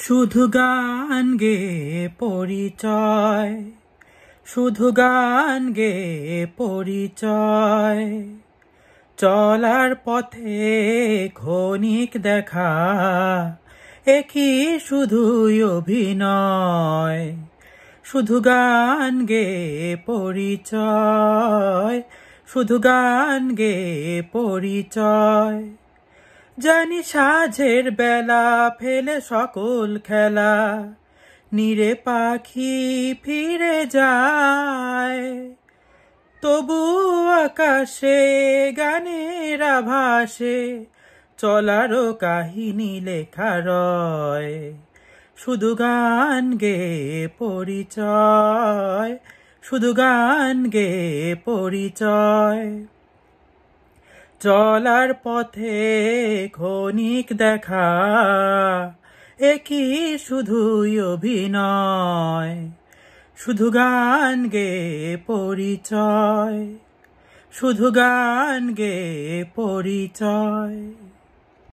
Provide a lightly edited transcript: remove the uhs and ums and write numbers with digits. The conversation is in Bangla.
শুধু গান গেয়ে পরিচয়, শুধু গান গেয়ে পরিচয়। চলার পথে ক্ষণিক দেখা, একই শুধুই অভিনয়। শুধু গান গেয়ে পরিচয়, শুধু গান গেয়ে পরিচয়। জানি সাঁঝের বেলা ফেলে সকল খেলা, নিরে পাখি ফিরে যায়। তবু আকাশে গানের আভাসে চলারও কাহিনী লেখা রয়। শুধু গান গেয়ে পরিচয়, শুধু গান গেয়ে পরিচয়। চলার পথে ক্ষণিক দেখা, একই শুধুই অভিনয়। শুধু গান গেয়ে পরিচয়, শুধু গান গেয়ে পরিচয়।